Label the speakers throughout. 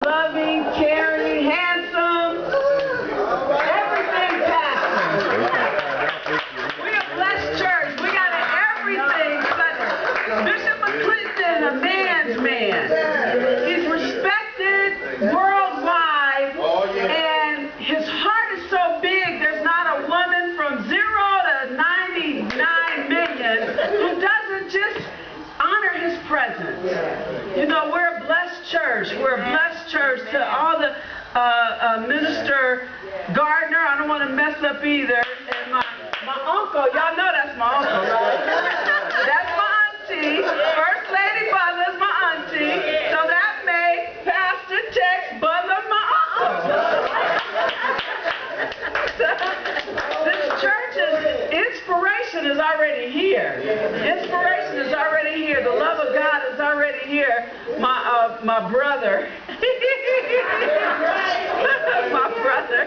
Speaker 1: loving, caring, handsome, everything pastor. We're a blessed church. We got everything. Bishop Mcclinton, a man's man. He's respected worldwide, and his heart is so big, there's not a woman from 0 to 99 million who doesn't just honor his presence. You know, we're a blessed church. We're a blessed church. To all the Minister Gardner, I don't want to mess up either. And my uncle, y'all know that's my uncle, right? That's my auntie. First Lady Butler's my auntie. So that made Pastor Tex Butler my uncle. This church's inspiration is already here. Inspiration is already here. The love of God is already here. My brother. My brother.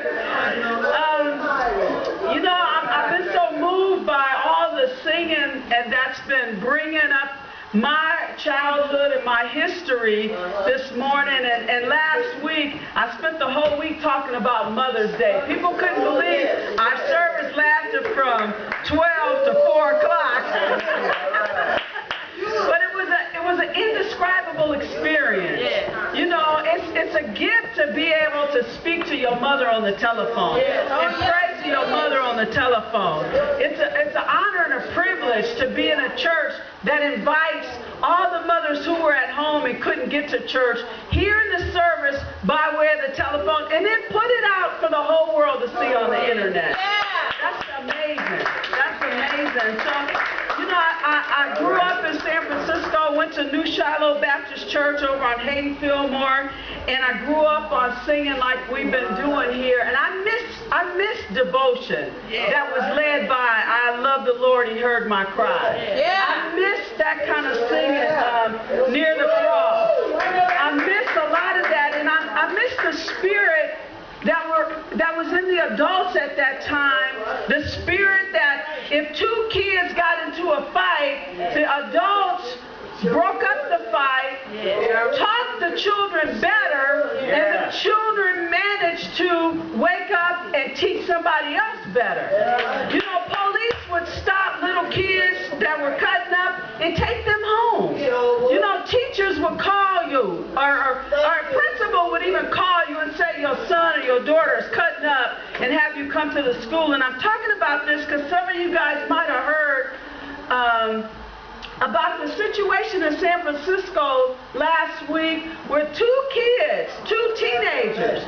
Speaker 1: You know, I've been so moved by all the singing, and that's been bringing up my childhood and my history this morning. And last week, I spent the whole week talking about Mother's Day. People couldn't believe our service lasted from 12 to 4 o'clock. But it was an indescribable experience. You know, it's a gift to be able to speak to your mother on the telephone and pray to your mother on the telephone. It's an honor and a privilege to be in a church that invites all the mothers who were at home and couldn't get to church, hear the service by way of the telephone, and then put it out for the whole world to see on the internet. That's amazing. That's amazing. So, you know, I grew up in San Francisco, went to New Shiloh Baptist Church over on Hayden Fillmore, and I grew up on singing like we've been doing here. And I miss devotion that was led by I Love the Lord, He Heard My Cry. I miss that kind of singing near the cross. I miss a lot of that, and I miss the spirit that was in the adults at that time, the spirit that if two kids got into a fight, the adults broke up the fight, taught the children better, and the children managed to wake up and teach somebody else better. You know, police would stop little kids that were cutting up and take them home. You know, teachers would call you, or a principal would even call you and say your son or your daughter is cutting up and have you come to the school. And I'm talking about this because some of you guys might have heard about the situation in San Francisco last week where two teenagers,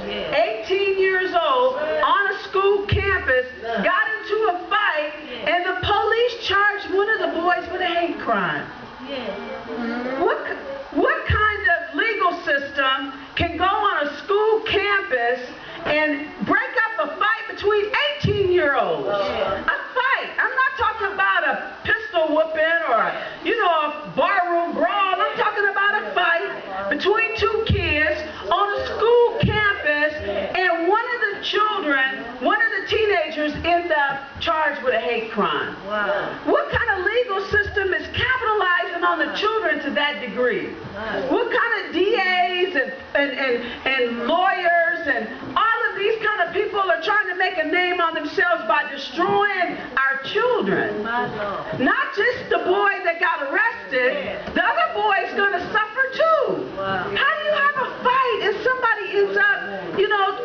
Speaker 1: 18 years old, on a school campus, got into a fight, and the police charged one of the boys with a hate crime. What kind of legal system can go on a school campus and break up a fight between 18-year-olds? A fight. I'm not talking about a pistol whooping or a barroom brawl. I'm talking about a fight between two kids on a school campus, and one of the teenagers ended up charged with a hate crime. Wow. What kind of legal system is capitalizing on the children to that degree? What kind of DAs and lawyers and all of these kind of people are trying to make a name on themselves by destroying our children? Not just the boy that got arrested, the other boy's going to suffer too. How do you have a fight and somebody ends up,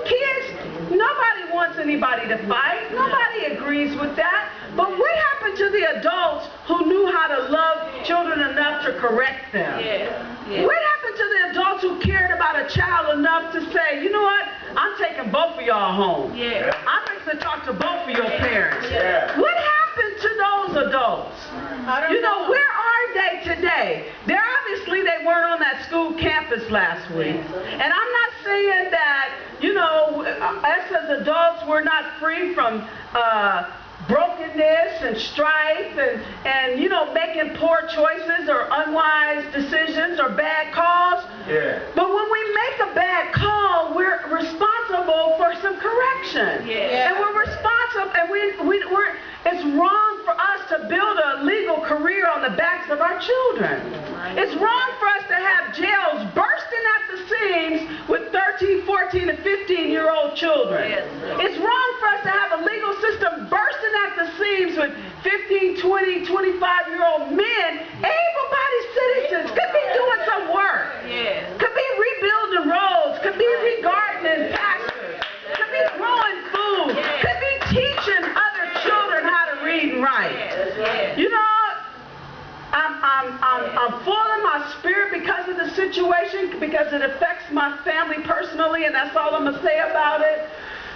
Speaker 1: kids, nobody wants anybody to fight. Nobody agrees with that. But what happened to the adults who knew how to love children enough to correct them? What happened to the adults who cared about a child enough to say, you know what, I'm taking both of y'all home. I'm going to talk to both of your parents. What happened to those adults? Where are they today? They weren't on that school campus last week. And I'm not saying that, us as adults, we're not free from brokenness and strife and making poor choices or unwise decisions or bad calls. But when we make a bad call, we're responsible for some correction. And we're responsible, and it's wrong for us to build a legal career on the backs of our children. It's wrong for us to have jails bursting at the seams with 30 14 and 15-year-old children. It's wrong for us to have a legal system bursting at the seams with 15, 20, 25-year-old men, able-bodied citizens, could be doing some work, could be rebuilding roads, could be regardening pastures, could be growing food, could be teaching other children how to read and write. You know, I'm full in my spirit because of the situation, because it affects my family personally, and that's all I'm going to say about it.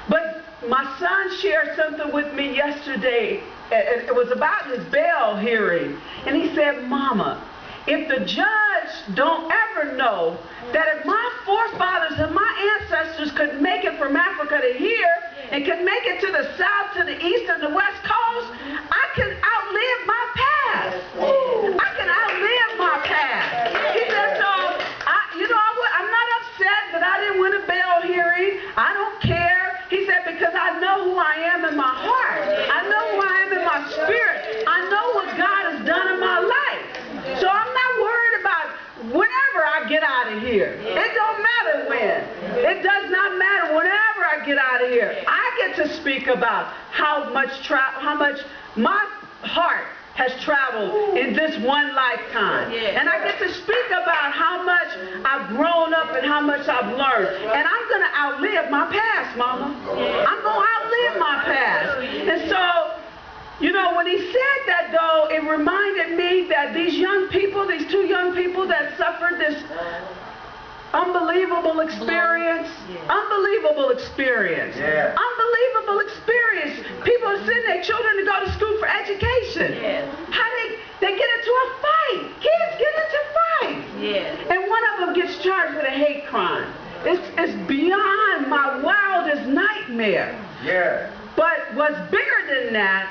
Speaker 1: But my son shared something with me yesterday. It was about his bail hearing. And he said, Mama, if the judge don't ever know that if my forefathers and my ancestors could make it from Africa to here, and could make it to the south, to the east, and the west coast, I can outlive my past. I can outlive my past. He said, so, I'm not upset that I didn't win a bail hearing. I don't care. He said, because I know who I am in my heart. I know who I am in my spirit. I know what God has done in my life. So I'm not worried about whenever I get out of here. It don't matter when. It does not matter whenever I get out of here. I get to speak about how much my heart has traveled in this one lifetime. And I get to speak about how much I've grown up and how much I've learned. And I'm going to outlive my past, Mama. I'm going to outlive my past. And so, you know, when he said that, though, it reminded me that these young people, these two young people that suffered this unbelievable experience, unbelievable experience, unbelievable experience. People are sending their children to go to school for education. How they get into a fight. Kids get into fights. And one of them gets charged with a hate crime. It's beyond my wildest nightmare. But what's bigger than that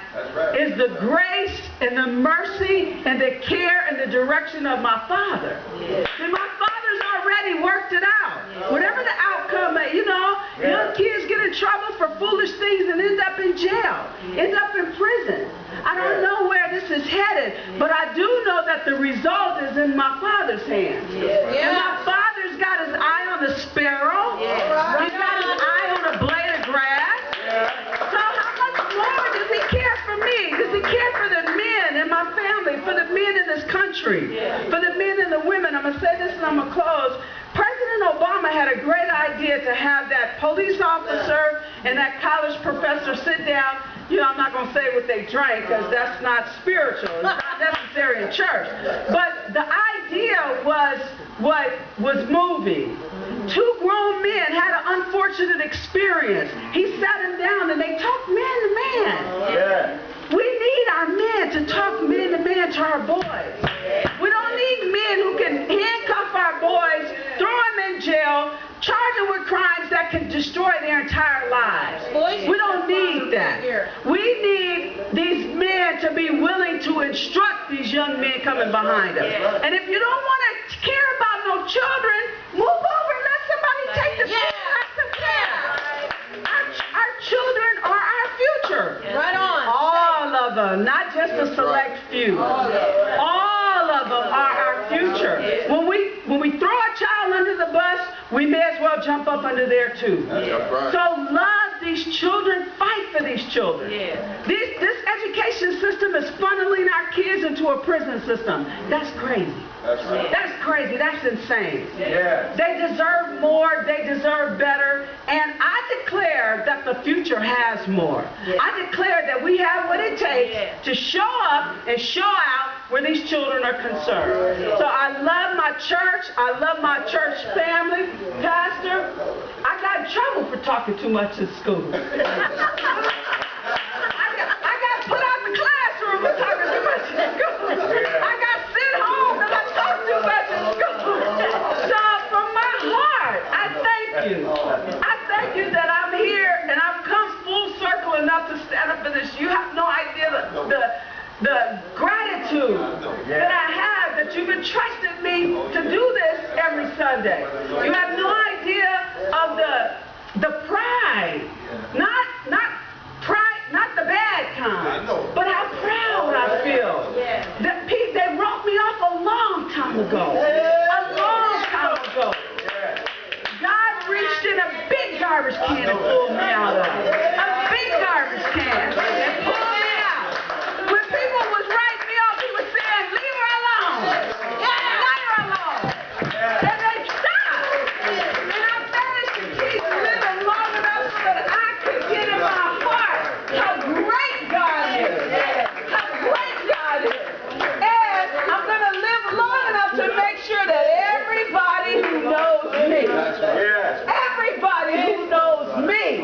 Speaker 1: is the grace and the mercy and the care and the direction of my Father. See, my Father's already worked it out. Whatever the outcome, you know, young kids get in trouble for foolish things and end up in jail, end up in prison. I don't know where this is headed, but I do know that the result is in my Father's hands. And my Father's got his eye on the sparrow. He's got his eye on a blade of grass. So how much more does he care for me? Does he care for the men in my family, for the men in this country, for the men and the women? I'm going to say this and I'm going to close. President Obama had a great idea to have that police officer and that college professor sit down. You know, I'm not going to say what they drank because that's not spiritual. It's not necessary in church. But the idea was what was moving. Two grown men had an unfortunate experience. He sat them down and they talked man to man. We need our men to talk man to man to our boys. We don't need men who can handcuff our boys, throw them in jail, charge them with crimes that can destroy their entire lives. We don't need that. We need these men to be willing to instruct these young men coming behind us. And if you don't want to care about no children, move over and let somebody take the care. Our children are our future.
Speaker 2: Right on.
Speaker 1: All of them, not just a select few. All of them are our future. When we throw a child under the bus, we may as well jump up under there too. So love these children, fight for these children. This education system is funneling our kids into a prison system. That's crazy. That's crazy. That's insane. They deserve more. They deserve better. And I declare that the future has more. I declare that we have what it takes to show up and show out where these children are concerned. So I love my church. I love my church family. Pastor, I got in trouble for talking too much in school. I got put out the classroom for talking too much in school. I got sent home because I talked too much in school. So from my heart, I thank you. I thank you that I'm here and I've come full circle enough to stand up for this. You have no idea the gratitude that I have that you've entrusted me to do this every Sunday. You have no idea of the pride, not the bad kind, but how proud I feel. That they wrote me off a long time ago. A long time ago. God reached in a big garbage can and pulled me out of it. A big garbage can and pulled me out. When people was writing me off, he was saying, leave her alone. Yeah, let her alone. And they stopped. And I managed to keep living long enough so that I could get in my heart how great God is. How great God is. And I'm going to live long enough to make sure that everybody who knows me, everybody who knows me,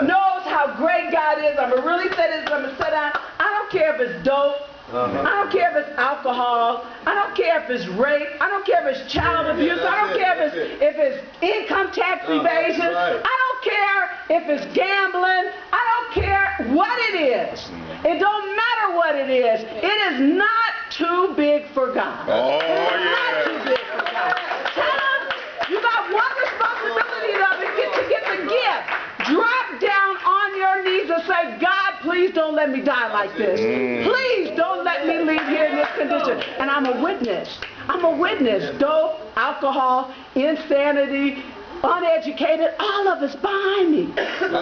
Speaker 1: knows how great God is. I'm going to really say this. I'm going to sit down. I don't care if it's dope. I don't care if it's alcohol. I don't care if it's rape. I don't care if it's child abuse. I don't care if it's income tax evasion. I don't care if it's gambling. I don't care what it is. It don't matter what it is. It is not too big for God.
Speaker 2: Oh,
Speaker 1: It's not too big for God. Tell them you got one responsibility to get the gift. Drop down on your knees and say, God, please don't let me die like this. Please don't let me leave here in this condition. And I'm a witness. I'm a witness. Dope, alcohol, insanity, uneducated, all of us behind me.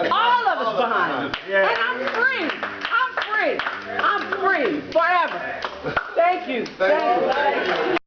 Speaker 1: All of us behind me. And I'm free. I'm free. I'm free forever. Thank you. Thank you.